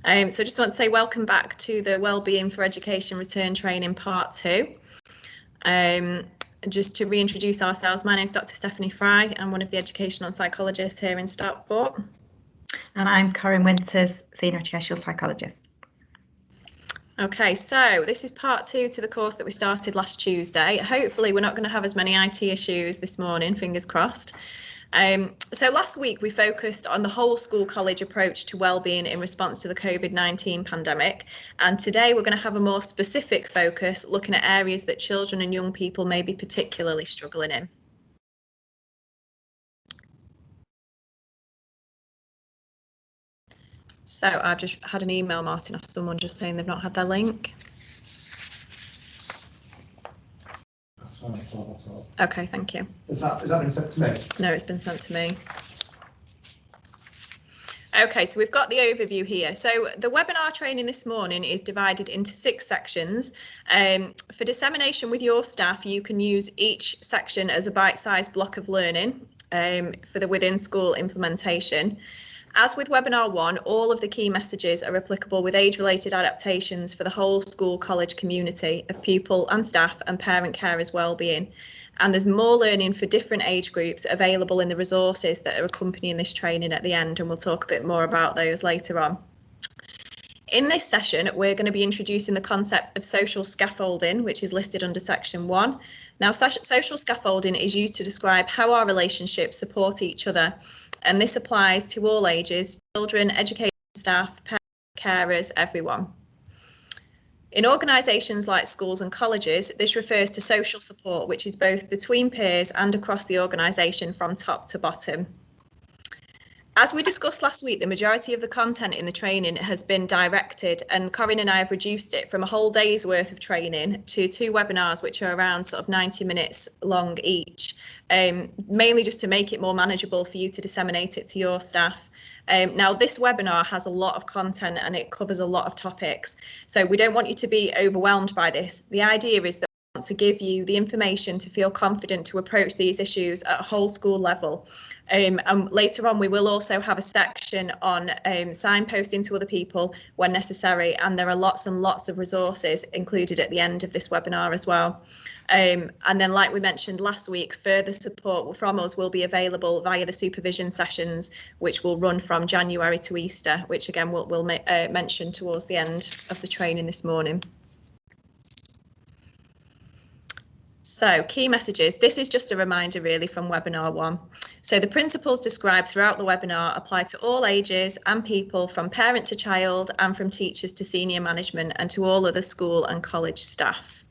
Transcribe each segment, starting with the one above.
So just want to say welcome back to the Wellbeing for Education Return Training Part 2. Just to reintroduce ourselves, my name is Dr. Stephanie Fry. I'm one of the educational psychologists here in Stockport. And I'm Corinne Winters, Senior Educational Psychologist. Okay, so this is part 2 to the course that we started last Tuesday. Hopefully we're not going to have as many IT issues this morning, fingers crossed. So last week we focused on the whole school college approach to wellbeing in response to the COVID-19 pandemic, and today we're going to have a more specific focus looking at areas that children and young people may be particularly struggling in. So I've just had an email, Martin, off someone just saying they've not had their link. Okay, thank you. Has that been sent to me? No, it's been sent to me. Okay, so we've got the overview here. So the webinar training this morning is divided into 6 sections. For dissemination with your staff, you can use each section as a bite-sized block of learning for the within school implementation. As with webinar 1, all of the key messages are applicable with age-related adaptations for the whole school college community of pupil and staff and parent carers' wellbeing. And there's more learning for different age groups available in the resources that are accompanying this training at the end, and we'll talk a bit more about those later on. In this session, we're going to be introducing the concept of social scaffolding, which is listed under section 1. Now, social scaffolding is used to describe how our relationships support each other, and this applies to all ages, children, education staff, parents, carers, everyone. In organisations like schools and colleges, this refers to social support, which is both between peers and across the organisation from top to bottom. As we discussed last week, the majority of the content in the training has been directed, and Corinne and I have reduced it from a whole day's worth of training to 2 webinars, which are around sort of 90 minutes long each, mainly just to make it more manageable for you to disseminate it to your staff. Now, this webinar has a lot of content and it covers a lot of topics, so we don't want you to be overwhelmed by this. The idea is that we want to give you the information to feel confident to approach these issues at a whole school level. And later on, we will also have a section on signposting to other people when necessary, and there are lots and lots of resources included at the end of this webinar as well. And then, like we mentioned last week, further support from us will be available via the supervision sessions, which will run from January to Easter, which again we'll mention towards the end of the training this morning. So, key messages. This is just a reminder really from webinar 1. So the principles described throughout the webinar apply to all ages and people, from parent to child and from teachers to senior management and to all other school and college staff.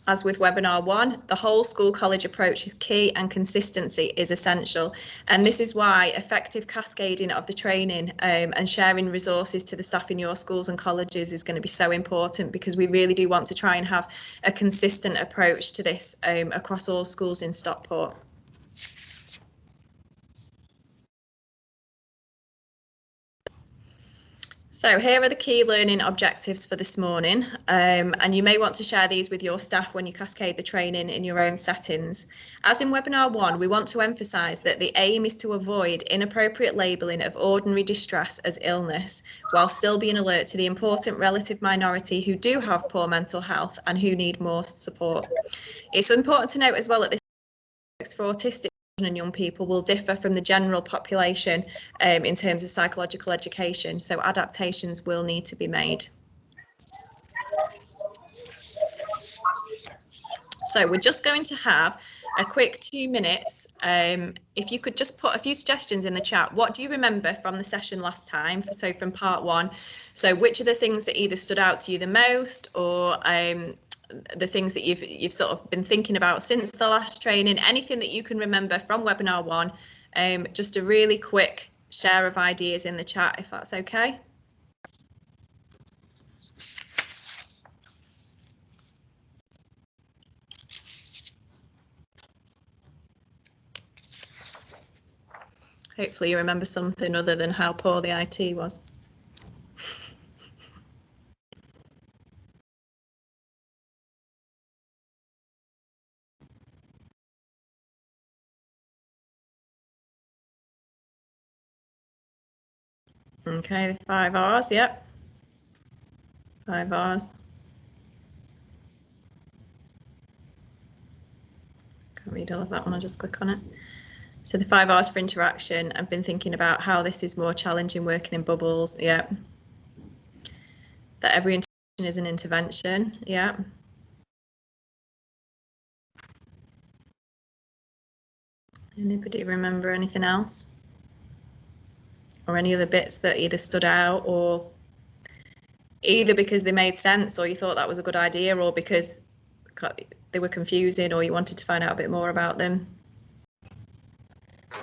As with webinar 1, the whole school college approach is key and consistency is essential. And this is why effective cascading of the training and sharing resources to the staff in your schools and colleges is going to be so important, because we really do want to try and have a consistent approach to this across all schools in Stockport. So here are the key learning objectives for this morning, and you may want to share these with your staff when you cascade the training in your own settings. As in webinar 1, we want to emphasise that the aim is to avoid inappropriate labelling of ordinary distress as illness, while still being alert to the important relative minority who do have poor mental health and who need more support. It's important to note as well that this works for autistic and young people will differ from the general population in terms of psychological education, so adaptations will need to be made. So we're just going to have a quick 2 minutes. If you could just put a few suggestions in the chat. What do you remember from the session last time? So from part 1. So which are the things that either stood out to you the most, or the things that you've sort of been thinking about since the last training? Anything that you can remember from webinar 1, just a really quick share of ideas in the chat, if that's okay. Hopefully you remember something other than how poor the IT was. Okay, the 5 R's, yep. 5 R's. Can't read all of that one, I'll just click on it. So the 5 R's for interaction. I've been thinking about how this is more challenging working in bubbles, yeah. That every interaction is an intervention, yeah. Anybody remember anything else? Or any other bits that either stood out, or either because they made sense or you thought that was a good idea, or because they were confusing or you wanted to find out a bit more about them?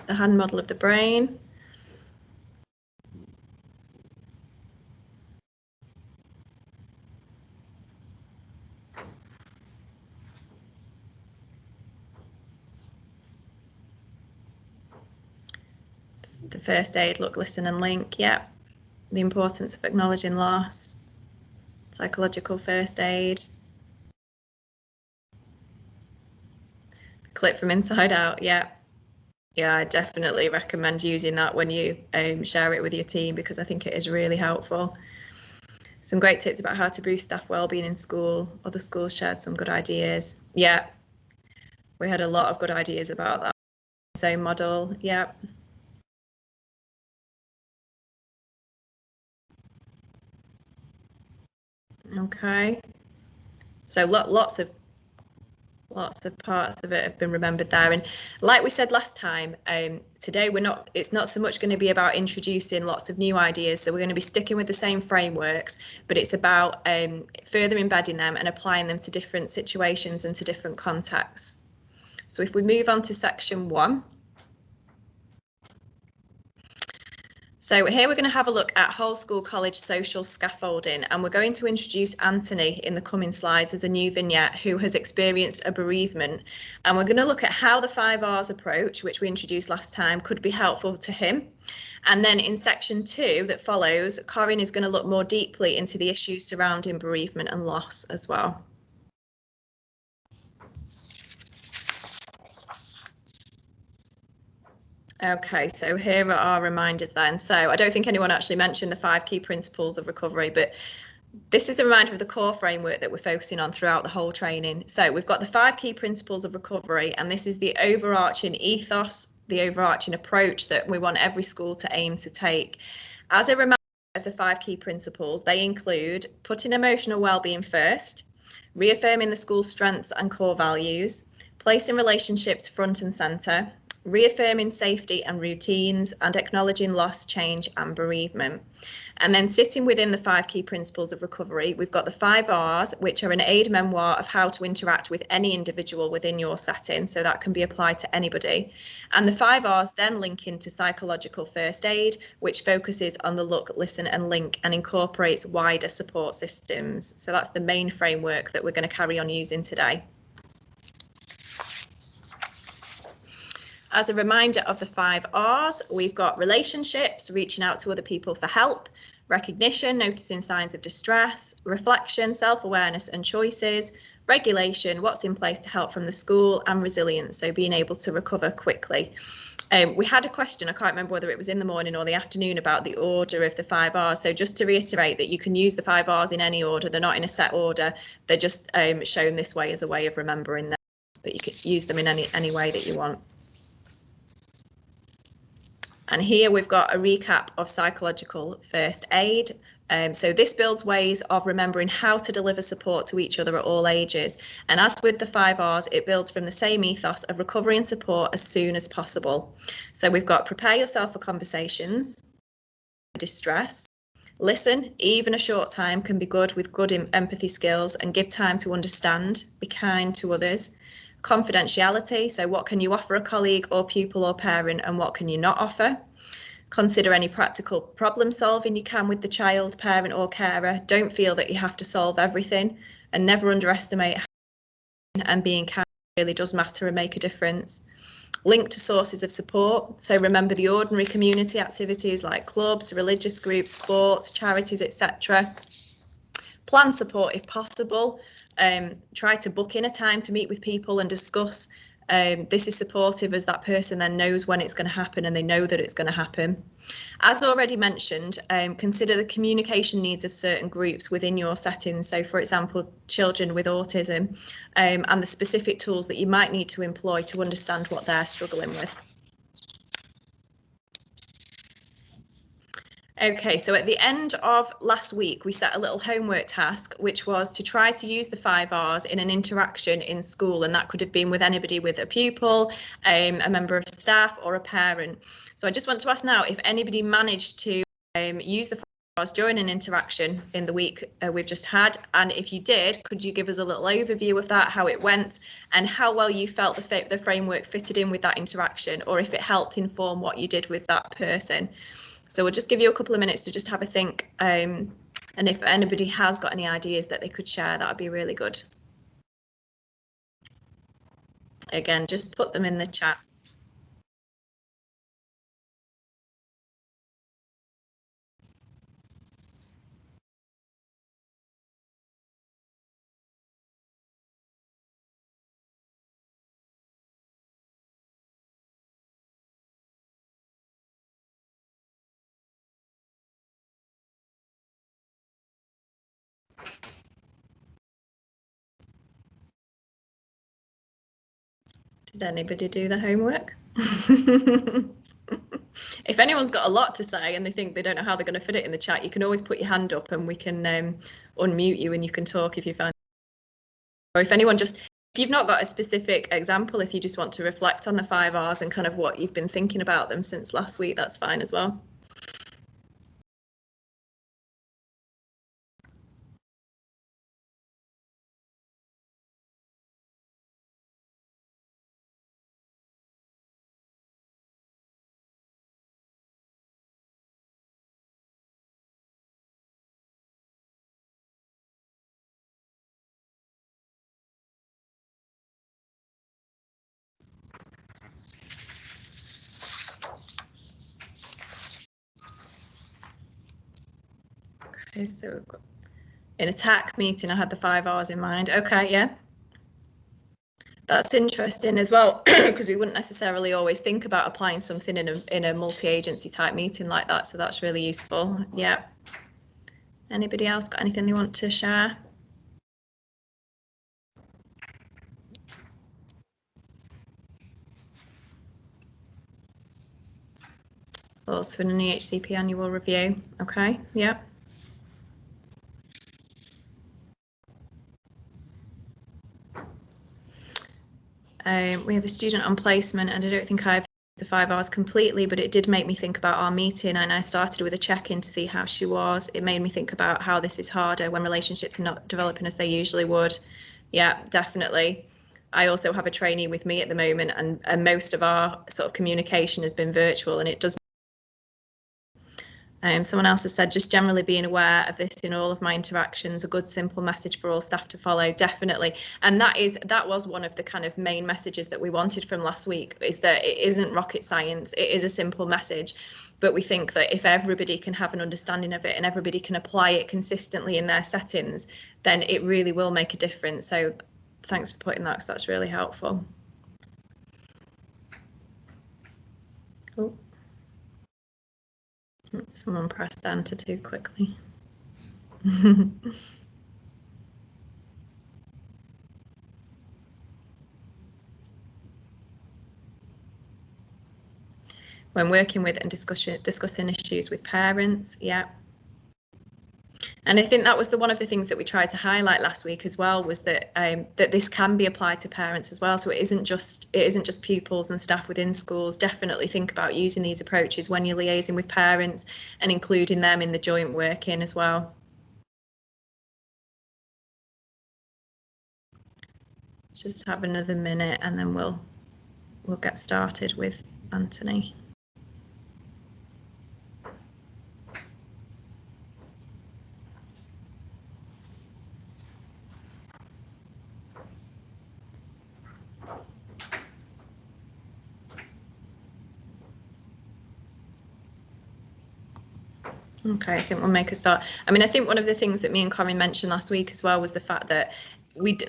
The hand model of the brain. The first aid, look, listen and link, yeah. The importance of acknowledging loss. Psychological first aid. Clip from inside out, yeah. Yeah, I definitely recommend using that when you share it with your team, because I think it is really helpful. Some great tips about how to boost staff wellbeing in school. Other schools shared some good ideas. Yeah, we had a lot of good ideas about that zone model. Yeah. Okay. So lots of parts of it have been remembered there, and like we said last time, today it's not so much going to be about introducing lots of new ideas, so we're going to be sticking with the same frameworks, but it's about further embedding them and applying them to different situations and to different contexts. So if we move on to section 1. So here we're going to have a look at whole school college social scaffolding, and we're going to introduce Anthony in the coming slides as a new vignette who has experienced a bereavement, and we're going to look at how the 5 R's approach, which we introduced last time, could be helpful to him. And then in section 2 that follows, Corinne is going to look more deeply into the issues surrounding bereavement and loss as well. Okay, so here are our reminders then. So I don't think anyone actually mentioned the 5 key principles of recovery, but this is the reminder of the core framework that we're focusing on throughout the whole training. So we've got the 5 key principles of recovery, and this is the overarching ethos, the overarching approach that we want every school to aim to take. As a reminder of the 5 key principles, they include putting emotional well-being first, reaffirming the school's strengths and core values, placing relationships front and centre, reaffirming safety and routines, and acknowledging loss, change and bereavement. And then sitting within the 5 key principles of recovery, we've got the 5 R's, which are an aid memoir of how to interact with any individual within your setting, so that can be applied to anybody. And the 5 R's then link into psychological first aid, which focuses on the look, listen and link and incorporates wider support systems. So that's the main framework that we're going to carry on using today. As a reminder of the 5 R's, we've got relationships, reaching out to other people for help, recognition, noticing signs of distress, reflection, self-awareness and choices, regulation, what's in place to help from the school, and resilience, so being able to recover quickly. We had a question, I can't remember whether it was in the morning or the afternoon, about the order of the 5 R's. So just to reiterate that you can use the 5 R's in any order, they're not in a set order, they're just shown this way as a way of remembering them, but you could use them in any way that you want. And here we've got a recap of psychological first aid. So this builds ways of remembering how to deliver support to each other at all ages. And as with the 5 R's, it builds from the same ethos of recovery and support as soon as possible. So we've got prepare yourself for conversations, distress, listen, even a short time can be good with good empathy skills, and give time to understand, be kind to others. Confidentiality, so what can you offer a colleague or pupil or parent and what can you not offer? Consider any practical problem solving you can with the child, parent or carer. Don't feel that you have to solve everything, and never underestimate and being kind really does matter and make a difference. Link to sources of support, so remember the ordinary community activities like clubs, religious groups, sports, charities, etc. Plan support if possible. Try to book in a time to meet with people and discuss This is supportive as that person then knows when it's going to happen and they know that it's going to happen. As already mentioned, consider the communication needs of certain groups within your settings. So, for example, children with autism, and the specific tools that you might need to employ to understand what they're struggling with. Okay, so at the end of last week, we set a little homework task, which was to try to use the 5Rs in an interaction in school. And that could have been with anybody, with a pupil, a member of staff, or a parent. So I just want to ask now if anybody managed to use the 5Rs during an interaction in the week we've just had. And if you did, could you give us a little overview of that, how it went, and how well you felt the framework fitted in with that interaction, or if it helped inform what you did with that person? So we'll just give you a couple of minutes to just have a think, and if anybody has got any ideas that they could share, that would be really good. Again, just put them in the chat. Did anybody do the homework? If anyone's got a lot to say and they think they don't know how they're going to fit it in the chat, you can always put your hand up and we can unmute you and you can talk if you find. Or if anyone just, if you've not got a specific example, if you just want to reflect on the 5Rs and kind of what you've been thinking about them since last week, that's fine as well. Okay, so in attack meeting, I had the 5Rs in mind. Okay, yeah. That's interesting as well, because we wouldn't necessarily always think about applying something in a multi-agency type meeting like that. So that's really useful. Yeah. Anybody else got anything they want to share? Also in an EHCP annual review. Okay, yeah. We have a student on placement, and I don't think I've the 5Rs completely, but it did make me think about our meeting, and I started with a check-in to see how she was. It made me think about how this is harder when relationships are not developing as they usually would. Yeah, definitely. I also have a trainee with me at the moment, and most of our sort of communication has been virtual, and it does. Someone else has said, just generally being aware of this in all of my interactions, a good simple message for all staff to follow, definitely. And that was one of the kind of main messages that we wanted from last week, is that it isn't rocket science, it is a simple message. But we think that if everybody can have an understanding of it and everybody can apply it consistently in their settings, then it really will make a difference. So thanks for putting that, because that's really helpful. Oh. Someone pressed enter too quickly. When working with and discussing issues with parents, yeah. And I think that was one of the things that we tried to highlight last week as well, was that that this can be applied to parents as well. So it isn't just pupils and staff within schools. Definitely think about using these approaches when you're liaising with parents and including them in the joint working as well. Let's just have another minute and then we'll get started with Anthony. Okay, I think we'll make a start. I mean, I think one of the things that me and Corinne mentioned last week as well was the fact that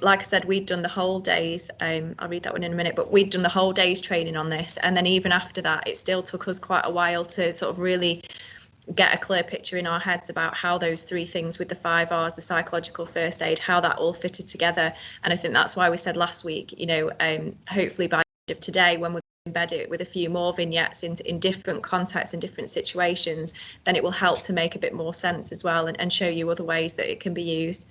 like I said, we'd done the whole days. I'll read that one in a minute, but we'd done the whole day's training on this. And then even after that, it still took us quite a while to sort of really get a clear picture in our heads about how those three things with the 5 R's, the psychological first aid, how that all fitted together. And I think that's why we said last week, hopefully by the end of today, when we embed it with a few more vignettes in different contexts and different situations, then it will help to make a bit more sense as well, and show you other ways that it can be used.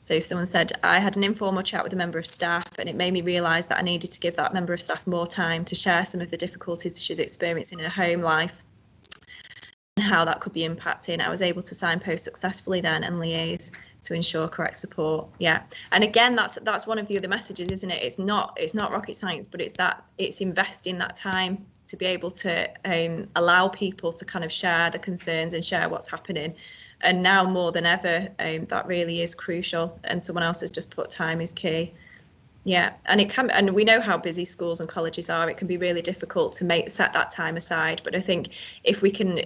So someone said, I had an informal chat with a member of staff and it made me realise that I needed to give that member of staff more time to share some of the difficulties she's experiencing in her home life and how that could be impacting. I was able to signpost successfully then and liaise to ensure correct support. Yeah, and again, that's one of the other messages, isn't it? It's not rocket science, but it's investing that time to be able to allow people to kind of share the concerns and share what's happening. And now more than ever, that really is crucial. And someone else has just put time is key. Yeah, and we know how busy schools and colleges are. It can be really difficult to set that time aside. But I think if we can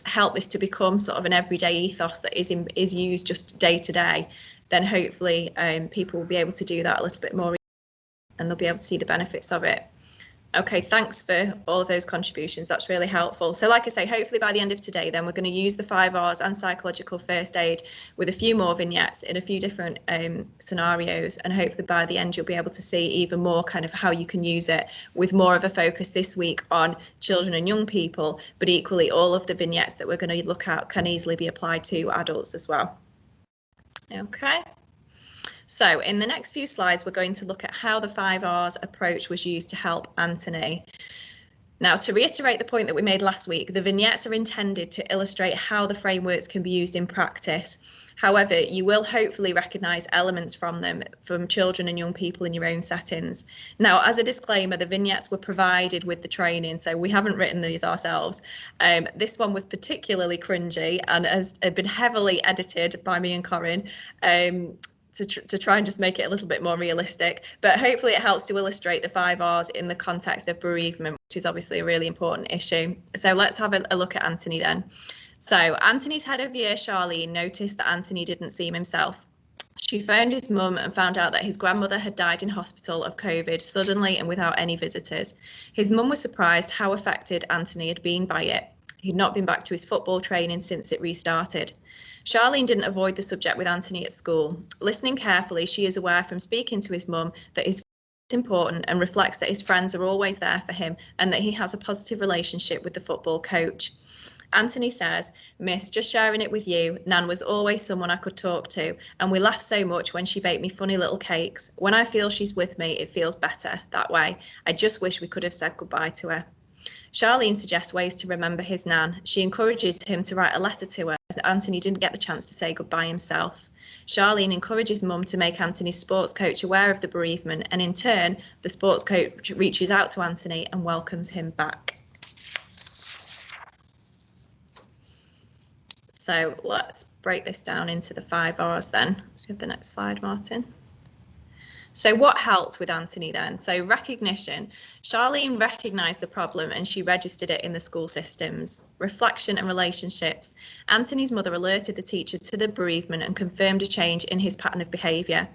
help this to become sort of an everyday ethos that is used just day to day, then hopefully people will be able to do that a little bit more, and they'll be able to see the benefits of it. Okay, thanks for all of those contributions. That's really helpful. So like I say, hopefully by the end of today, then we're going to use the 5 R's and psychological first aid with a few more vignettes in a few different scenarios. And hopefully by the end, you'll be able to see even more kind of how you can use it, with more of a focus this week on children and young people. But equally, all of the vignettes that we're going to look at can easily be applied to adults as well. Okay. So in the next few slides, we're going to look at how the 5 R's approach was used to help Anthony. Now, to reiterate the point that we made last week, the vignettes are intended to illustrate how the frameworks can be used in practice. However, you will hopefully recognise elements from them from children and young people in your own settings. Now, as a disclaimer, the vignettes were provided with the training, so we haven't written these ourselves. This one was particularly cringy and has been heavily edited by me and Corinne. To try and just make it a little bit more realistic, but hopefully it helps to illustrate the 5 R's in the context of bereavement, which is obviously a really important issue. So let's have a look at Anthony then. So Anthony's head of year, Charlene, noticed that Anthony didn't seem himself. She phoned his mum and found out that his grandmother had died in hospital of COVID suddenly and without any visitors. His mum was surprised how affected Anthony had been by it. He'd not been back to his football training since it restarted. Charlene didn't avoid the subject with Anthony at school. Listening carefully, she is aware from speaking to his mum that his is important and reflects that his friends are always there for him and that he has a positive relationship with the football coach. Anthony says, Miss, just sharing it with you, Nan was always someone I could talk to, and we laugh so much when she baked me funny little cakes. When I feel she's with me, it feels better that way. I just wish we could have said goodbye to her. Charlene suggests ways to remember his Nan. She encourages him to write a letter to her, as Anthony didn't get the chance to say goodbye himself. Charlene encourages Mum to make Anthony's sports coach aware of the bereavement, and in turn, the sports coach reaches out to Anthony and welcomes him back. So let's break this down into the 5 R's then. Let's have the next slide, Martin. So what helped with Anthony then? So recognition. Charlene recognised the problem and she registered it in the school systems. Reflection and relationships. Anthony's mother alerted the teacher to the bereavement and confirmed a change in his pattern of behaviour.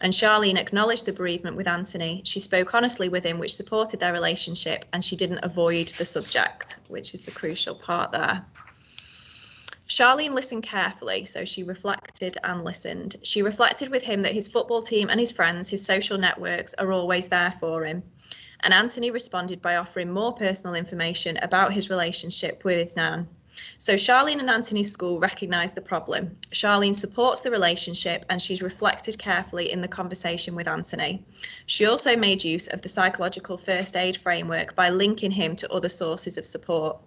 And Charlene acknowledged the bereavement with Anthony. She spoke honestly with him, which supported their relationship, and she didn't avoid the subject, which is the crucial part there. Charlene listened carefully, so she reflected and listened. She reflected with him that his football team and his friends, his social networks, are always there for him. And Anthony responded by offering more personal information about his relationship with his Nan. So Charlene and Anthony's school recognised the problem. Charlene supports the relationship and she's reflected carefully in the conversation with Anthony. She also made use of the psychological first aid framework by linking him to other sources of support.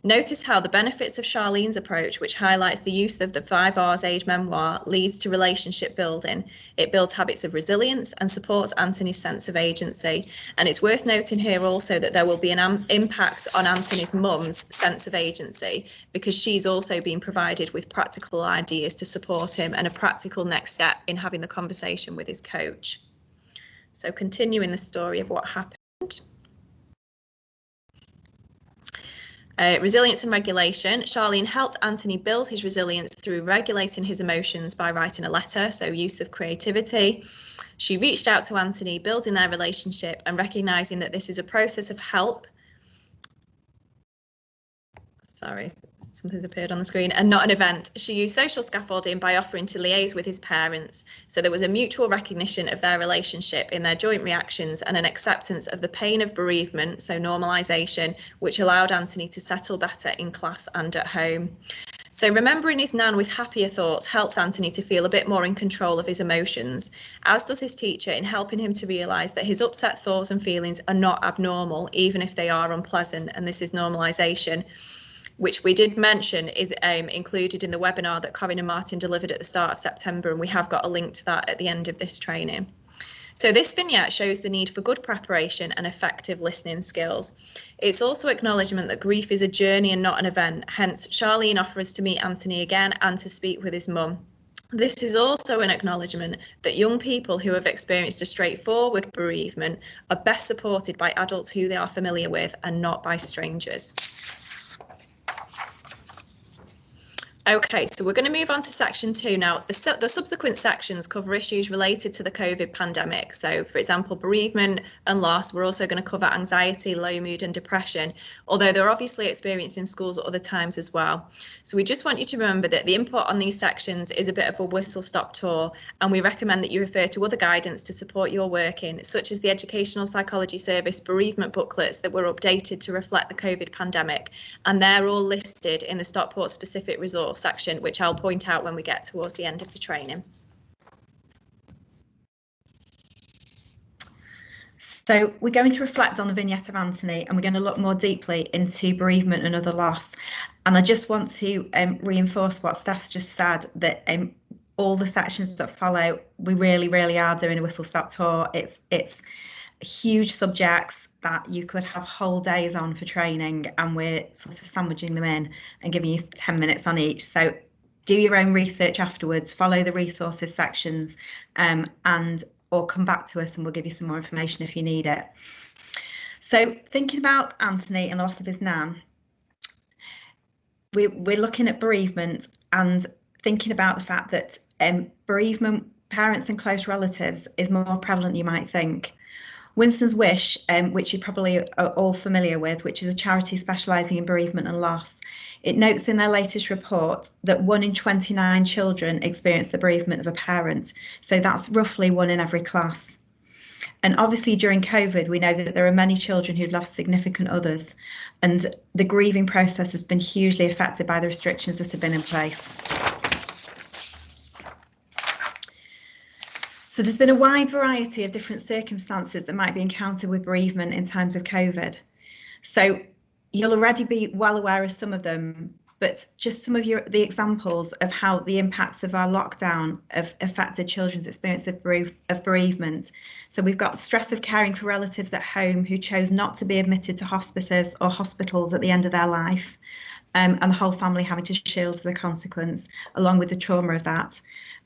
Notice how the benefits of Charlene's approach, which highlights the use of the 5 R's aid memoir, leads to relationship building. It builds habits of resilience and supports Anthony's sense of agency. And it's worth noting here also that there will be an impact on Anthony's mum's sense of agency, because she's also been provided with practical ideas to support him and a practical next step in having the conversation with his coach. So continuing the story of what happened. Resilience and regulation. Charlene helped Anthony build his resilience through regulating his emotions by writing a letter, so use of creativity. She reached out to Anthony, building their relationship and recognizing that this is a process of help. Sorry, something's appeared on the screen, and not an event. She used social scaffolding by offering to liaise with his parents. So there was a mutual recognition of their relationship in their joint reactions and an acceptance of the pain of bereavement, so normalisation, which allowed Anthony to settle better in class and at home. So remembering his nan with happier thoughts helps Anthony to feel a bit more in control of his emotions, as does his teacher in helping him to realise that his upset thoughts and feelings are not abnormal, even if they are unpleasant, and this is normalisation, which we did mention is included in the webinar that Corinne and Martin delivered at the start of September, and we have got a link to that at the end of this training. So this vignette shows the need for good preparation and effective listening skills. It's also acknowledgement that grief is a journey and not an event, hence Charlene offers to meet Anthony again and to speak with his mum. This is also an acknowledgement that young people who have experienced a straightforward bereavement are best supported by adults who they are familiar with and not by strangers. Okay, so we're going to move on to section 2 now. The subsequent sections cover issues related to the COVID pandemic. So, for example, bereavement and loss. We're also going to cover anxiety, low mood and depression, although they're obviously experienced in schools at other times as well. So we just want you to remember that the input on these sections is a bit of a whistle-stop tour, and we recommend that you refer to other guidance to support your working, such as the Educational Psychology Service bereavement booklets that were updated to reflect the COVID pandemic, and they're all listed in the Stockport specific resource section, which I'll point out when we get towards the end of the training. So we're going to reflect on the vignette of Anthony, and we're going to look more deeply into bereavement and other loss. And I just want to reinforce what Steph's just said, that all the sections that follow, we really are doing a whistle-stop tour. It's huge subjects that you could have whole days on for training, and we're sort of sandwiching them in and giving you 10 minutes on each. So do your own research afterwards, follow the resources sections, or come back to us and we'll give you some more information if you need it. So thinking about Anthony and the loss of his nan, we're looking at bereavement and thinking about the fact that bereavement, parents and close relatives, is more prevalent than you might think. Winston's Wish, which you probably are all familiar with, which is a charity specialising in bereavement and loss, it notes in their latest report that 1 in 29 children experience the bereavement of a parent. So that's roughly 1 in every class. And obviously during COVID, we know that there are many children who've lost significant others, and the grieving process has been hugely affected by the restrictions that have been in place. So there's been a wide variety of different circumstances that might be encountered with bereavement in times of COVID. So you'll already be well aware of some of them, but just some of the examples of how the impacts of our lockdown have affected children's experience of bereavement. So we've got stress of caring for relatives at home who chose not to be admitted to hospices or hospitals at the end of their life, and the whole family having to shield as a consequence, along with the trauma of that.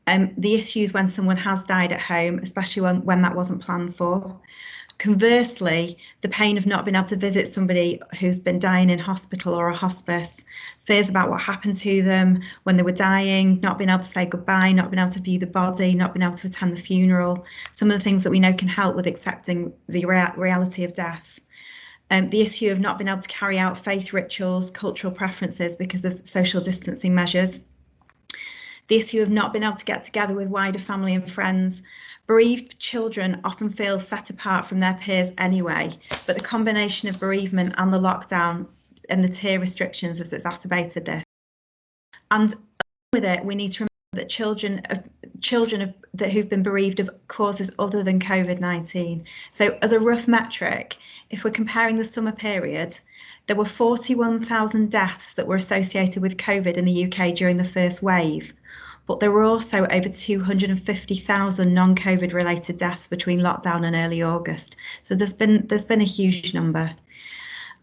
The issues when someone has died at home, especially when that wasn't planned for. Conversely, the pain of not being able to visit somebody who's been dying in hospital or a hospice, fears about what happened to them when they were dying, not being able to say goodbye, not being able to view the body, not being able to attend the funeral, some of the things that we know can help with accepting the reality of death. The issue of not being able to carry out faith rituals, cultural preferences because of social distancing measures. The issue of not being able to get together with wider family and friends. Bereaved children often feel set apart from their peers anyway, but the combination of bereavement and the lockdown and the tier restrictions has exacerbated this. And with it, we need to remember that children who've been bereaved of causes other than COVID-19. So as a rough metric, if we're comparing the summer period, there were 41,000 deaths that were associated with COVID in the UK during the first wave. But there were also over 250,000 non-COVID related deaths between lockdown and early August. So there's been a huge number.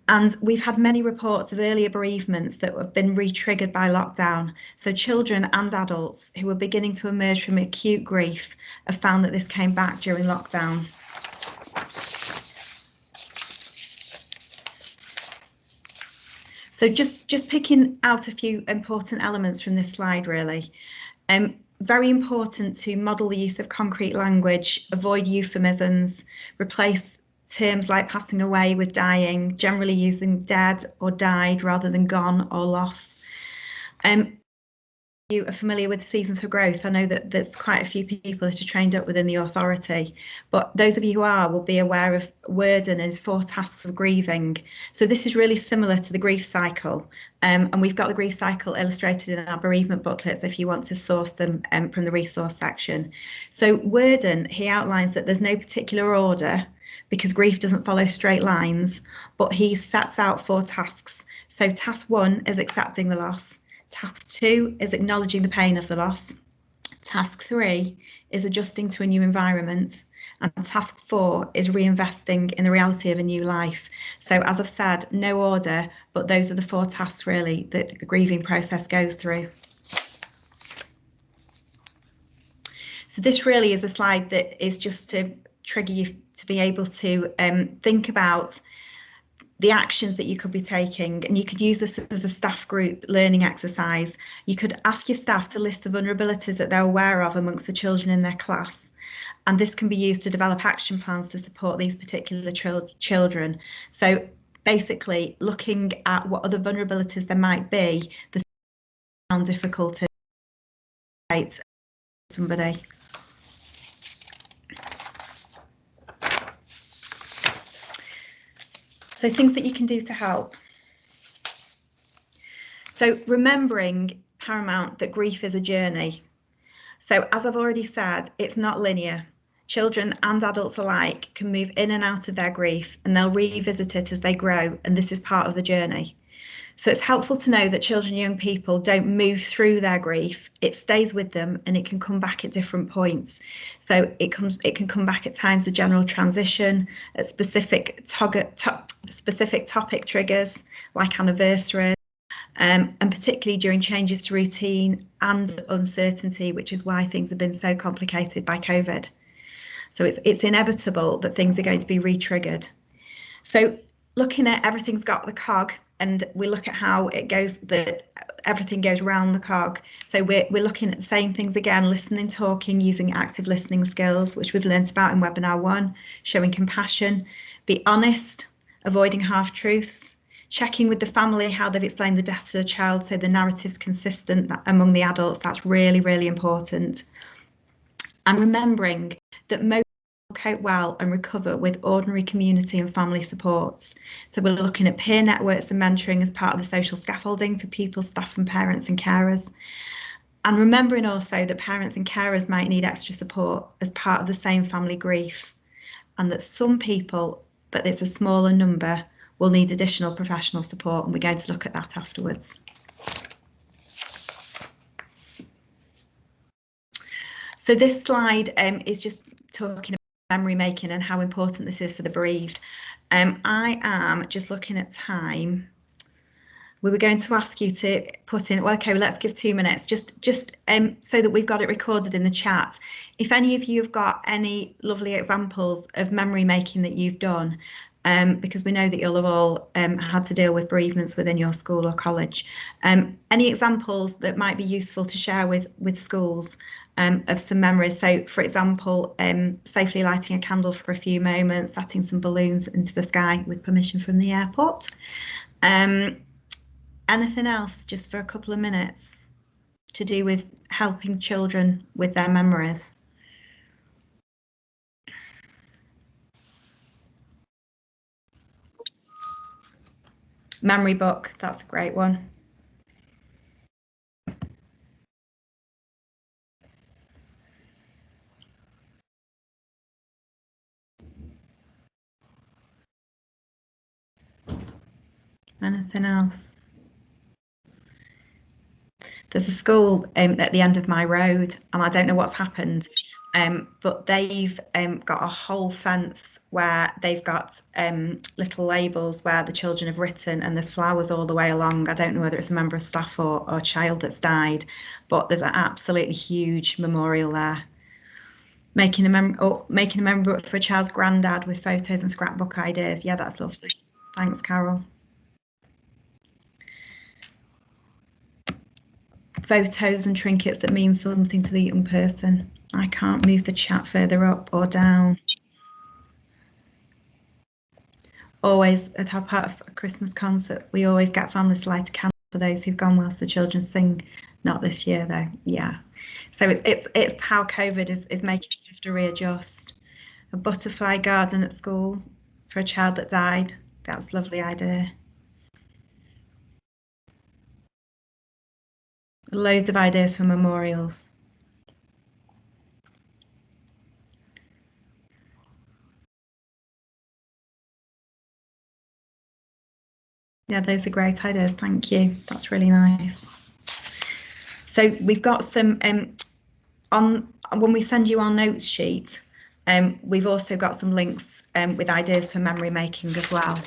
And we've had many reports of earlier bereavements that have been re-triggered by lockdown. So children and adults who were beginning to emerge from acute grief have found that this came back during lockdown. So just picking out a few important elements from this slide, really. Very important to model the use of concrete language, avoid euphemisms, replace terms like passing away with dying, generally using dead or died rather than gone or lost. You are familiar with Seasons for Growth. I know that there's quite a few people that are trained up within the authority, but those of you who are will be aware of Worden as 4 tasks of grieving. So this is really similar to the grief cycle, and we've got the grief cycle illustrated in our bereavement booklets if you want to source them from the resource section. So Worden, he outlines that there's no particular order because grief doesn't follow straight lines, but he sets out 4 tasks. So task 1 is accepting the loss. Task 2 is acknowledging the pain of the loss. Task 3 is adjusting to a new environment. And task 4 is reinvesting in the reality of a new life. So as I've said, no order, but those are the 4 tasks really that the grieving process goes through. So this really is a slide that is just to trigger you to be able to think about the actions that you could be taking, and you could use this as a staff group learning exercise. You could ask your staff to list the vulnerabilities that they're aware of amongst the children in their class, and this can be used to develop action plans to support these particular children. So basically looking at what other vulnerabilities there might be that sound difficult to somebody. So things that you can do to help. So remembering paramount that grief is a journey. So as I've already said, it's not linear. Children and adults alike can move in and out of their grief, and they'll revisit it as they grow, and this is part of the journey. So it's helpful to know that children and young people don't move through their grief. It stays with them and it can come back at different points. So it can come back at times of general transition, at specific topic triggers like anniversaries, and particularly during changes to routine and uncertainty, which is why things have been so complicated by COVID. So it's inevitable that things are going to be re-triggered. So looking at everything's got the cog, and we look at how it goes, that everything goes round the cog. So we're looking at the same things again, listening, talking, using active listening skills, which we've learnt about in webinar 1, showing compassion, be honest, avoiding half-truths, checking with the family how they've explained the death of the child so the narrative's consistent among the adults. That's really, really important. And remembering that most cope well and recover with ordinary community and family supports. So we're looking at peer networks and mentoring as part of the social scaffolding for people, staff and parents and carers. And remembering also that parents and carers might need extra support as part of the same family grief, and that some people, but it's a smaller number, will need additional professional support, and we're going to look at that afterwards. So this slide is just talking about memory making and how important this is for the bereaved. I am just looking at time. We were going to ask you to put in, well, okay, well, let's give 2 minutes, just so that we've got it recorded in the chat. If any of you have got any lovely examples of memory making that you've done, because we know that you'll have all had to deal with bereavements within your school or college. Any examples that might be useful to share with schools of some memories. So, for example, safely lighting a candle for a few moments, setting some balloons into the sky with permission from the airport. Anything else just for a couple of minutes to do with helping children with their memories? Memory book, that's a great one. Anything else? There's a school at the end of my road, and I don't know what's happened, but they've got a whole fence where they've got little labels where the children have written, and there's flowers all the way along. I don't know whether it's a member of staff or a child that's died, but there's an absolutely huge memorial there. Making a member for a child's granddad with photos and scrapbook ideas. Yeah, that's lovely. Thanks, Carol. photos and trinkets that mean something to the young person. I can't move the chat further up or down. Always, at our part of a Christmas concert, we always get families to light a candle for those who've gone whilst the children sing. Not this year though. Yeah. So it's how COVID is making us have to readjust. A butterfly garden at school for a child that died. That's a lovely idea. Loads of ideas for memorials. Yeah, those are great ideas. Thank you. That's really nice. So we've got some on when we send you our notes sheet. We've also got some links with ideas for memory making as well.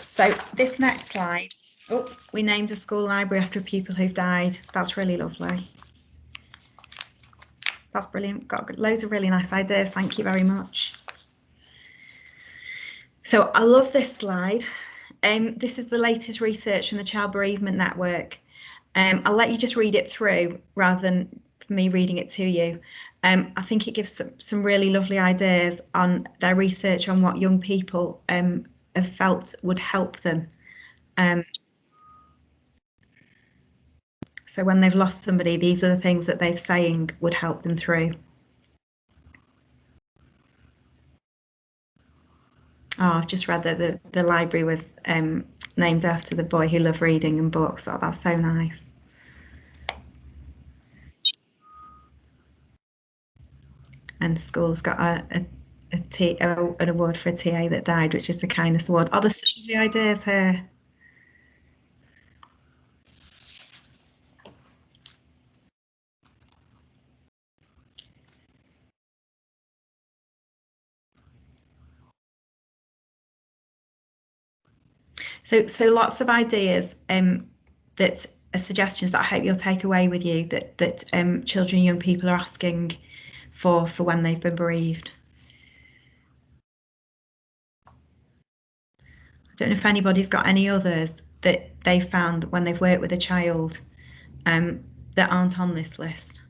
So this next slide, we named a school library after a pupil who've died. That's really lovely. That's brilliant. Got loads of really nice ideas. Thank you very much. So I love this slide. This is the latest research from the Child Bereavement Network. I'll let you just read it through rather than me reading it to you. I think it gives some really lovely ideas on their research on what young people have felt would help them. So when they've lost somebody, these are the things that they're saying would help them through. Oh, I've just read that the library was named after the boy who loved reading and books. Oh, that's so nice. And the school's got an award for a TA that died, which is the kindness award. Oh, there's such lovely ideas here. So lots of ideas that are suggestions that I hope you'll take away with you that children and young people are asking for when they've been bereaved. I don't know if anybody's got any others that they found when they've worked with a child that aren't on this list.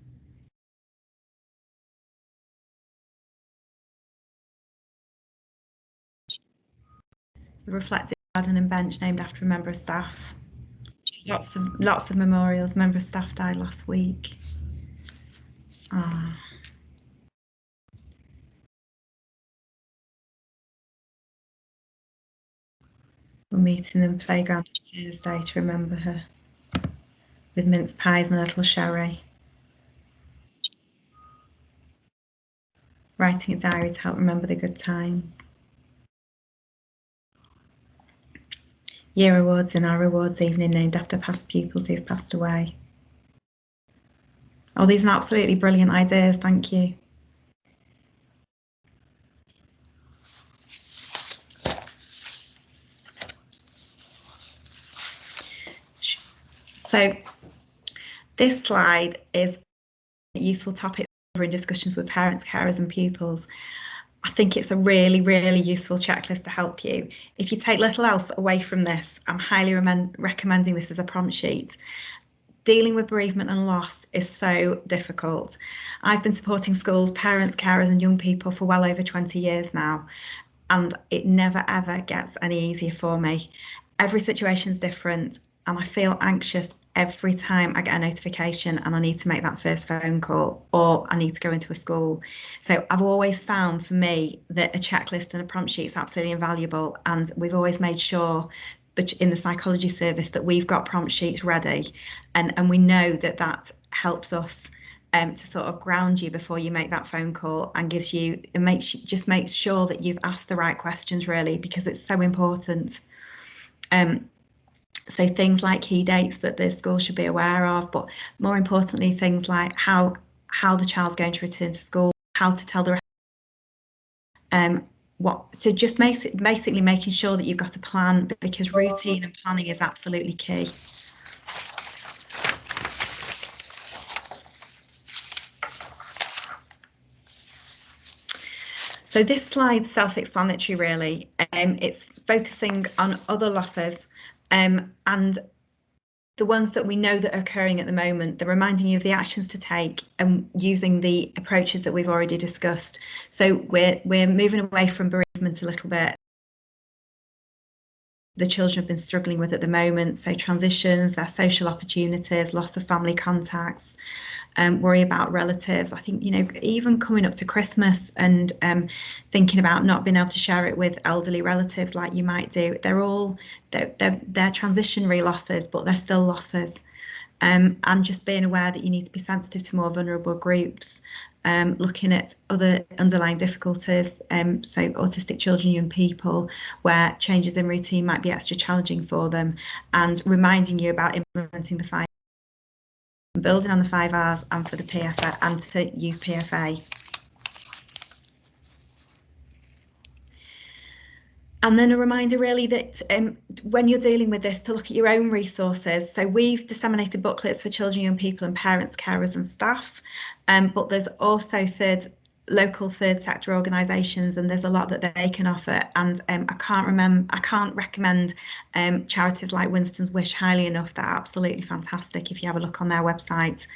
The reflective garden and bench named after a member of staff. Lots of memorials. Member of staff died last week. We're meeting in the playground Thursday to remember her with mince pies and a little sherry. Writing a diary to help remember the good times. Year awards in our awards evening named after past pupils who've passed away. Oh, these are absolutely brilliant ideas. Thank you. So this slide is a useful topic in discussions with parents, carers and pupils. I think it's a really, really useful checklist to help you. If you take little else away from this, I'm highly recommending this as a prompt sheet. Dealing with bereavement and loss is so difficult. I've been supporting schools, parents, carers and young people for well over 20 years now, and it never ever gets any easier for me. Every situation is different and I feel anxious every time I get a notification and I need to make that first phone call or I need to go into a school. So I've always found for me that a checklist and a prompt sheet is absolutely invaluable, and we've always made sure but in the psychology service that we've got prompt sheets ready, and we know that that helps us to sort of ground you before you make that phone call and gives you, it makes sure that you've asked the right questions really, because it's so important. So things like key dates that the school should be aware of, but more importantly, things like how the child's going to return to school, how to tell the so just basically making sure that you've got a plan, because routine and planning is absolutely key. So this slide's self-explanatory really. It's focusing on other losses and the ones that we know that are occurring at the moment. They're reminding you of the actions to take and using the approaches that we've already discussed. So we're moving away from bereavement a little bit. The children have been struggling with at the moment. So transitions, their social opportunities, loss of family contacts, worry about relatives. I think, you know, even coming up to Christmas and thinking about not being able to share it with elderly relatives like you might do. They're transitionary losses, but they're still losses. And just being aware that you need to be sensitive to more vulnerable groups. Looking at other underlying difficulties, so autistic children, young people, where changes in routine might be extra challenging for them, and reminding you about implementing the 5, building on the 5 R's, and for the PFA, and to use PFA. And then a reminder really that when you're dealing with this, to look at your own resources. So we've disseminated booklets for children, young people and parents, carers and staff, but there's also local third sector organisations, and there's a lot that they can offer. And I can't recommend charities like Winston's Wish highly enough. They're absolutely fantastic if you have a look on their website.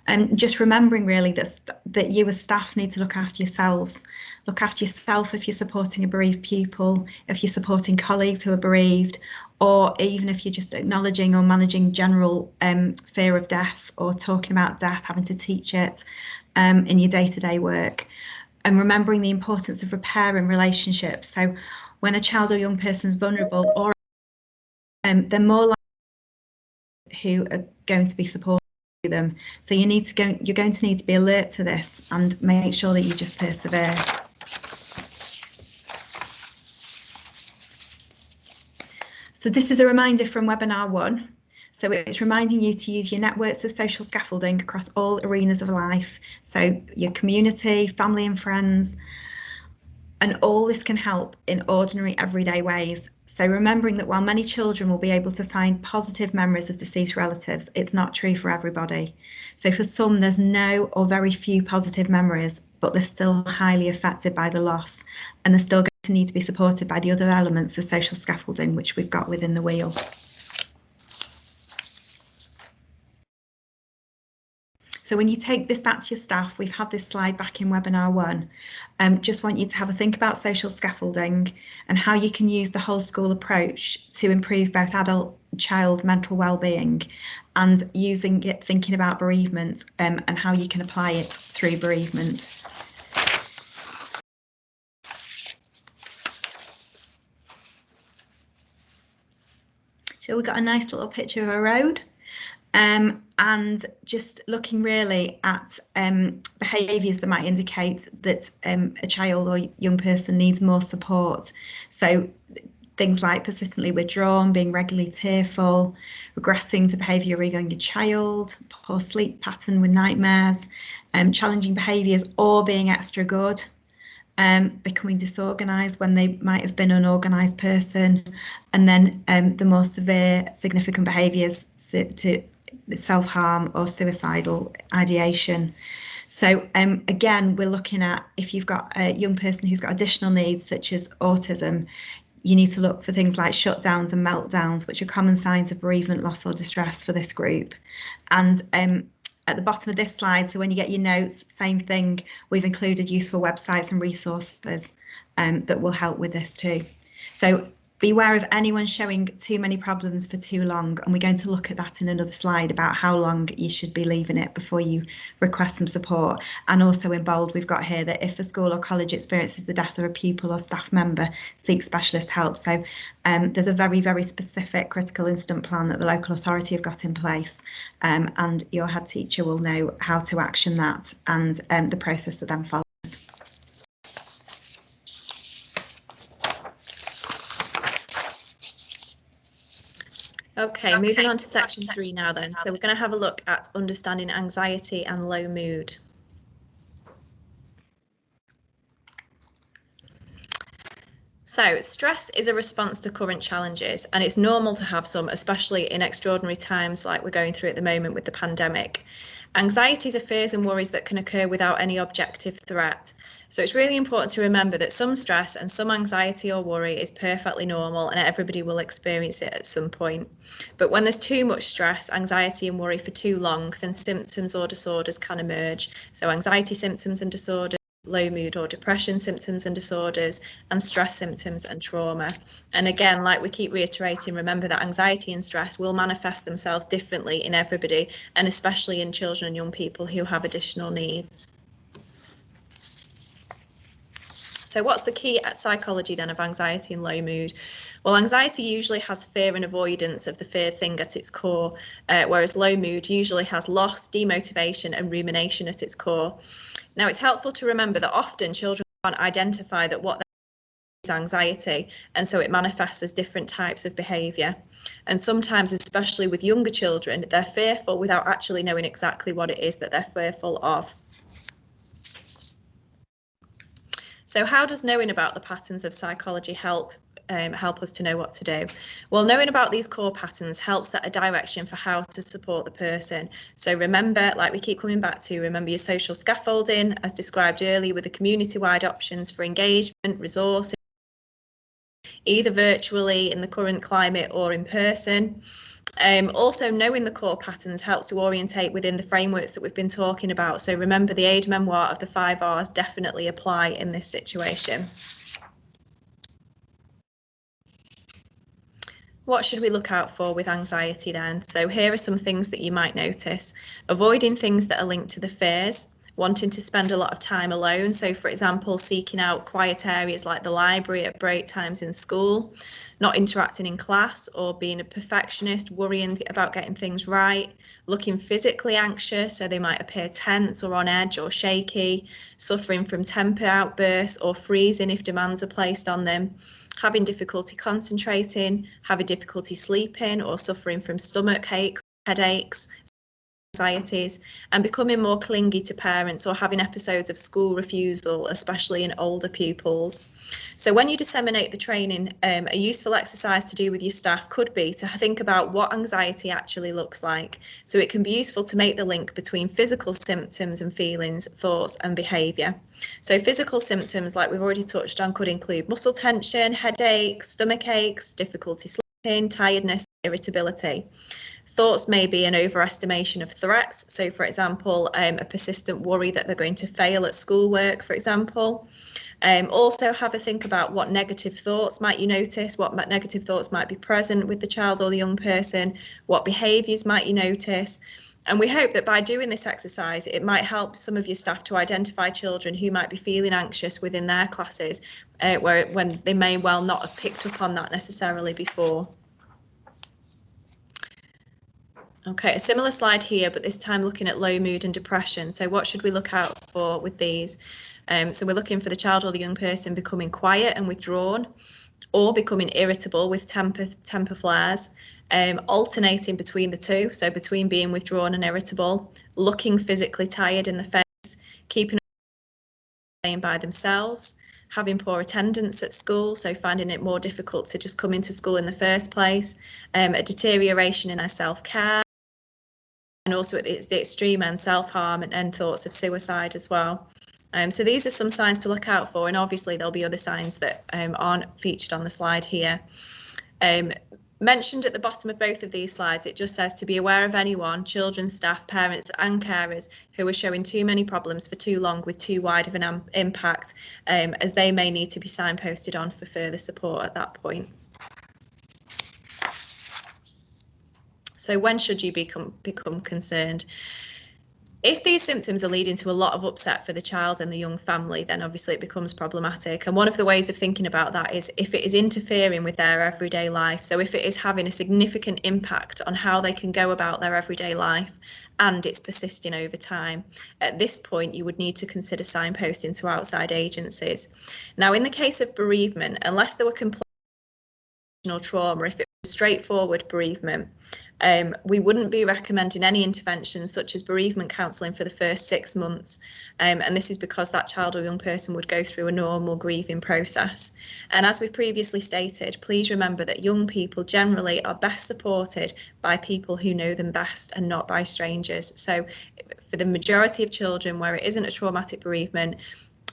And just remembering really that you as staff need to look after yourselves. Look after yourself if you're supporting a bereaved pupil, if you're supporting colleagues who are bereaved, or even if you're just acknowledging or managing general fear of death, or talking about death, having to teach it in your day-to-day work. And remembering the importance of repair in relationships. So when a child or young person is vulnerable, or they're more likely who are going to be supported them. So you're going to need to be alert to this and make sure that you just persevere. So this is a reminder from webinar 1. So it's reminding you to use your networks of social scaffolding across all arenas of life. So your community, family and friends, and all this can help in ordinary everyday ways. So remembering that while many children will be able to find positive memories of deceased relatives, it's not true for everybody. So for some, there's no or very few positive memories, but they're still highly affected by the loss, and they're still going to need to be supported by the other elements of social scaffolding, which we've got within the wheel. So when you take this back to your staff, we've had this slide back in webinar 1. Just want you to have a think about social scaffolding and how you can use the whole school approach to improve both adult and child mental well-being, and using it, thinking about bereavement and how you can apply it through bereavement. So we've got a nice little picture of a road. And just looking really at behaviours that might indicate that a child or young person needs more support. So things like persistently withdrawn, being regularly tearful, regressing to behaviour of a younger child, poor sleep pattern with nightmares, challenging behaviours or being extra good, becoming disorganised when they might have been an organised person, and then the more severe significant behaviours to self-harm or suicidal ideation. So again, we're looking at, if you've got a young person who's got additional needs such as autism, you need to look for things like shutdowns and meltdowns, which are common signs of bereavement, loss or distress for this group. And at the bottom of this slide, so when you get your notes, same thing, we've included useful websites and resources that will help with this too. So beware of anyone showing too many problems for too long, and we're going to look at that in another slide about how long you should be leaving it before you request some support. And also in bold, we've got here that if a school or college experiences the death of a pupil or staff member, seek specialist help. So there's a very, very specific critical incident plan that the local authority have got in place, and your head teacher will know how to action that and the process that then follows. Okay, moving on to section 3 now then. So we're going to have a look at understanding anxiety and low mood. So stress is a response to current challenges, and it's normal to have some, especially in extraordinary times like we're going through at the moment with the pandemic. Anxieties are fears and worries that can occur without any objective threat. So it's really important to remember that some stress and some anxiety or worry is perfectly normal and everybody will experience it at some point. But when there's too much stress, anxiety and worry for too long, then symptoms or disorders can emerge. So anxiety symptoms and disorders, low mood or depression symptoms and disorders, and stress symptoms and trauma. And again, like we keep reiterating, remember that anxiety and stress will manifest themselves differently in everybody, and especially in children and young people who have additional needs. So what's the key psychology then of anxiety and low mood? Well, anxiety usually has fear and avoidance of the feared thing at its core, whereas low mood usually has loss, demotivation and rumination at its core. Now, it's helpful to remember that often children can't identify that what is anxiety, and so it manifests as different types of behaviour. And sometimes, especially with younger children, they're fearful without actually knowing exactly what it is that they're fearful of. So how does knowing about the patterns of psychology help us to know what to do? Well, knowing about these core patterns helps set a direction for how to support the person. So remember, like we keep coming back to, remember your social scaffolding as described earlier with the community-wide options for engagement, resources, either virtually in the current climate or in person. Also, knowing the core patterns helps to orientate within the frameworks that we've been talking about. So remember, the age memoir of the 5 R's definitely apply in this situation. What should we look out for with anxiety then? So here are some things that you might notice. Avoiding things that are linked to the fears, wanting to spend a lot of time alone. So for example, seeking out quiet areas like the library at break times in school, not interacting in class or being a perfectionist, worrying about getting things right, looking physically anxious, so they might appear tense or on edge or shaky, suffering from temper outbursts or freezing if demands are placed on them, having difficulty concentrating, having difficulty sleeping or suffering from stomach aches, headaches, anxieties, and becoming more clingy to parents or having episodes of school refusal, especially in older pupils. So when you disseminate the training, a useful exercise to do with your staff could be to think about what anxiety actually looks like. So it can be useful to make the link between physical symptoms and feelings, thoughts and behaviour. So physical symptoms, like we've already touched on, could include muscle tension, headaches, stomach aches, difficulty sleeping, tiredness, irritability. Thoughts may be an overestimation of threats. So, for example, a persistent worry that they're going to fail at schoolwork, for example. Also have a think about what negative thoughts might you notice, what negative thoughts might be present with the child or the young person, what behaviours might you notice. And we hope that by doing this exercise, it might help some of your staff to identify children who might be feeling anxious within their classes, when they may well not have picked up on that necessarily before. Okay, a similar slide here, but this time looking at low mood and depression. So what should we look out for with these? So we're looking for the child or the young person becoming quiet and withdrawn, or becoming irritable with temper flares, alternating between the two, so between being withdrawn and irritable, looking physically tired in the face, keeping staying by themselves, having poor attendance at school, so finding it more difficult to just come into school in the first place, a deterioration in their self-care, and also at the extreme end, self-harm and thoughts of suicide as well. So these are some signs to look out for, and obviously there'll be other signs that aren't featured on the slide here. Mentioned at the bottom of both of these slides, it just says to be aware of anyone, children, staff, parents and carers who are showing too many problems for too long with too wide of an impact, as they may need to be signposted on for further support at that point. So when should you become concerned? If these symptoms are leading to a lot of upset for the child and the young family, then obviously it becomes problematic. And one of the ways of thinking about that is if it is interfering with their everyday life. So if it is having a significant impact on how they can go about their everyday life and it's persisting over time, at this point you would need to consider signposting to outside agencies. Now, in the case of bereavement, unless there were complex trauma, if it was straightforward bereavement, We wouldn't be recommending any interventions such as bereavement counselling for the first 6 months, and this is because that child or young person would go through a normal grieving process. And as we've previously stated, please remember that young people generally are best supported by people who know them best and not by strangers. So for the majority of children where it isn't a traumatic bereavement,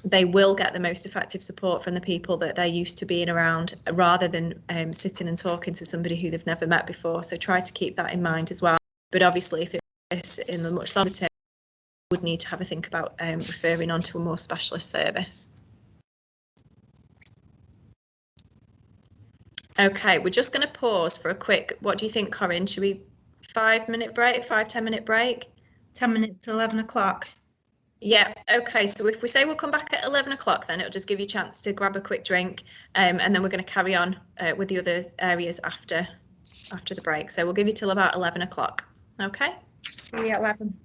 they will get the most effective support from the people that they're used to being around, rather than sitting and talking to somebody who they've never met before. So try to keep that in mind as well. But obviously, if it's in the much longer term, you would need to have a think about referring on to a more specialist service. Okay, we're just going to pause for a quick, what do you think, Corinne? Should we 5-minute break, 5-10-minute break? 10 minutes to 11 o'clock. Yeah, okay, so if we say we'll come back at 11 o'clock, then it'll just give you a chance to grab a quick drink, and then we're going to carry on with the other areas after the break. So we'll give you till about 11 o'clock. Okay? Yeah, 11.